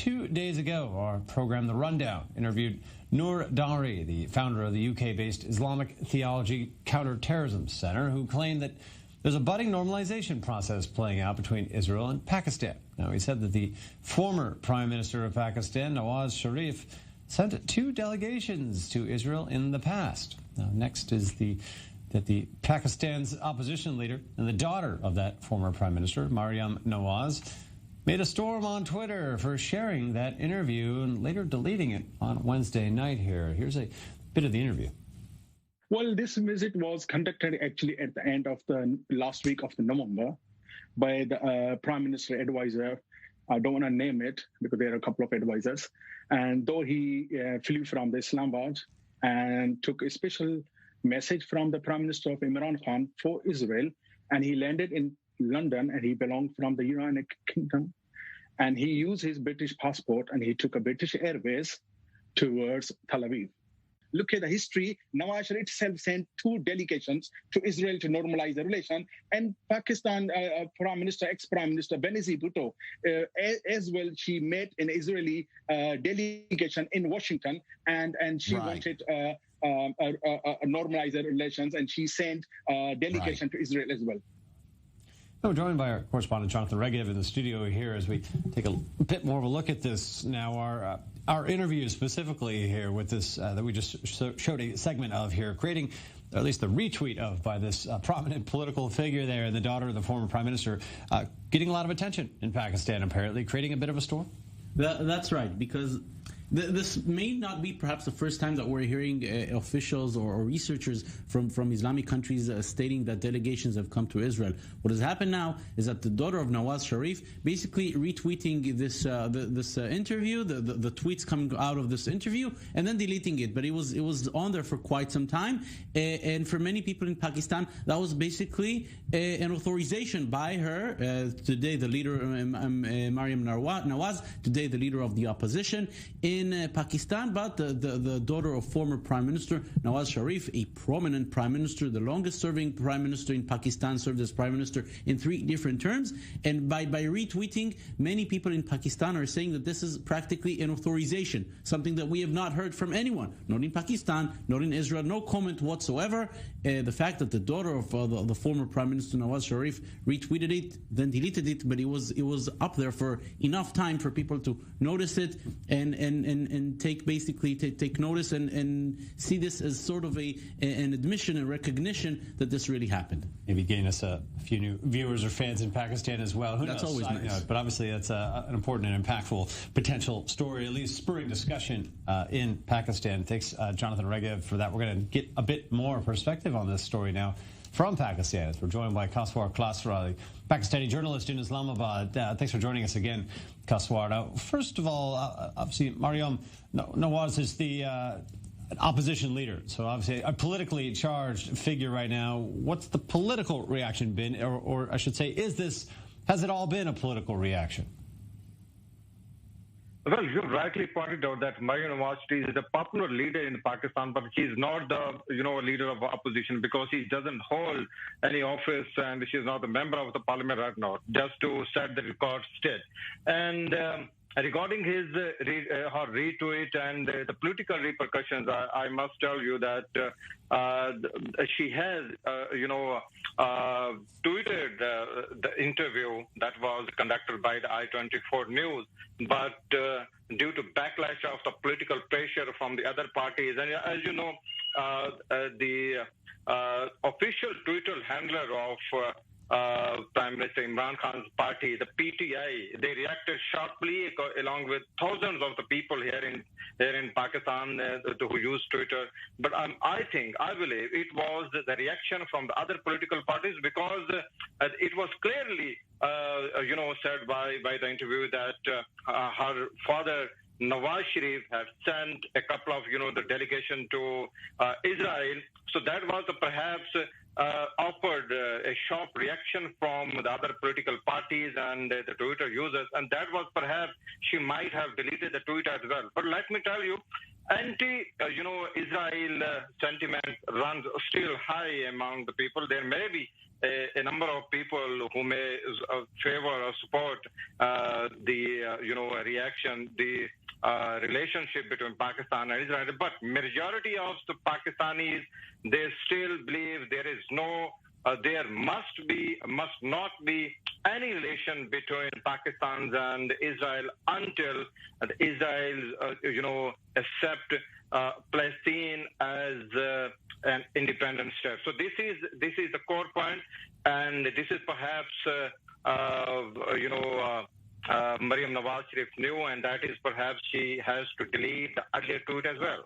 2 days ago, our program The Rundown interviewed Noor Dahri, the founder of the UK-based Islamic Theology Counterterrorism Center, who claimed that there's a budding normalization process playing out between Israel and Pakistan. Now, he said that the former Prime Minister of Pakistan, Nawaz Sharif, sent 2 delegations to Israel in the past. Now, next is that Pakistan's opposition leader and the daughter of that former Prime Minister, Maryan Nawaz, made a storm on Twitter for sharing that interview and later deleting it on Wednesday night here. Here's a bit of the interview. Well, this visit was conducted actually at the end of the last week of November by the Prime Minister advisor. I don't want to name it because there are a couple of advisors. And though he flew from the Islamabad and took a special message from the Prime Minister of Imran Khan for Israel, and he landed in London, and he belonged from the United Kingdom, and he used his British passport and he took a British Airways towards Tel Aviv. Look at the history. Nawaz Sharif itself sent 2 delegations to Israel to normalize the relation, and Pakistan Prime Minister, ex-Prime Minister Benazir Bhutto, as well, she met an Israeli delegation in Washington, and she wanted normalize the relations, and she sent a delegation to Israel as well. We're joined by our correspondent Jonathan Regev in the studio here as we take a bit more of a look at this now. Our interview specifically here with this that we just showed a segment of here, creating or at least the retweet of by this prominent political figure there, and the daughter of the former prime minister, getting a lot of attention in Pakistan, apparently, creating a bit of a storm. That's right, because this may not be perhaps the first time that we're hearing officials or researchers from Islamic countries stating that delegations have come to Israel. What has happened now is that the daughter of Nawaz Sharif basically retweeting this interview, the tweets coming out of this interview, and then deleting it. But it was on there for quite some time, and for many people in Pakistan, that was basically an authorization by her. Today, the leader Maryam Nawaz, today the leader of the opposition in Pakistan, but the daughter of former Prime Minister Nawaz Sharif, a prominent Prime Minister, the longest serving Prime Minister in Pakistan, served as Prime Minister in 3 different terms. And by retweeting, many people in Pakistan are saying that this is practically an authorization, something that we have not heard from anyone, not in Pakistan, not in Israel, no comment whatsoever. The fact that the daughter of the former Prime Minister Nawaz Sharif retweeted it, then deleted it, but it was up there for enough time for people to notice it and take notice and see this as sort of an admission and recognition that this really happened. Maybe gain us a few new viewers or fans in Pakistan as well. Who That's knows? always nice. But obviously that's an important and impactful potential story, at least spurring discussion in Pakistan. Thanks, Jonathan Regev, for that. We're going to get a bit more perspective on this story now from Pakistan, as we're joined by Kaswar Klasra, the Pakistani journalist in Islamabad. Thanks for joining us again, Kaswar. Now, first of all, obviously, Maryam Nawaz is the opposition leader, so obviously a politically charged figure right now. What's the political reaction been, or I should say, has it all been a political reaction? Well, you rightly pointed out that Maryan Nawaz is a popular leader in Pakistan, but she's not the leader of opposition because she doesn't hold any office and she's not a member of the parliament right now. Just to set the record straight. And regarding her retweet and the political repercussions, I must tell you that she has, tweeted the interview that was conducted by the I-24 News, but due to backlash of the political pressure from the other parties, and as you know, the official Twitter handler of Prime Minister Imran Khan's party, the PTI, they reacted sharply along with thousands of the people here in Pakistan who use Twitter. But I believe it was the reaction from the other political parties because it was clearly, said by the interview that her father Nawaz Sharif had sent a couple of, the delegation to Israel. So that was perhaps offered a sharp reaction from the other political parties and the Twitter users. And that was perhaps she might have deleted the tweet as well. But let me tell you, Israel sentiment runs still high among the people. There may be a number of people who may favor or support the reaction, the relationship between Pakistan and Israel, but majority of the Pakistanis, they still believe there is no, there must not be any relation between Pakistan and Israel until Israel, accept Palestine as an independent state. So this is the core point, and this is perhaps Maryam Nawaz Sharif knew, and that is perhaps she has to delete the earlier tweet as well.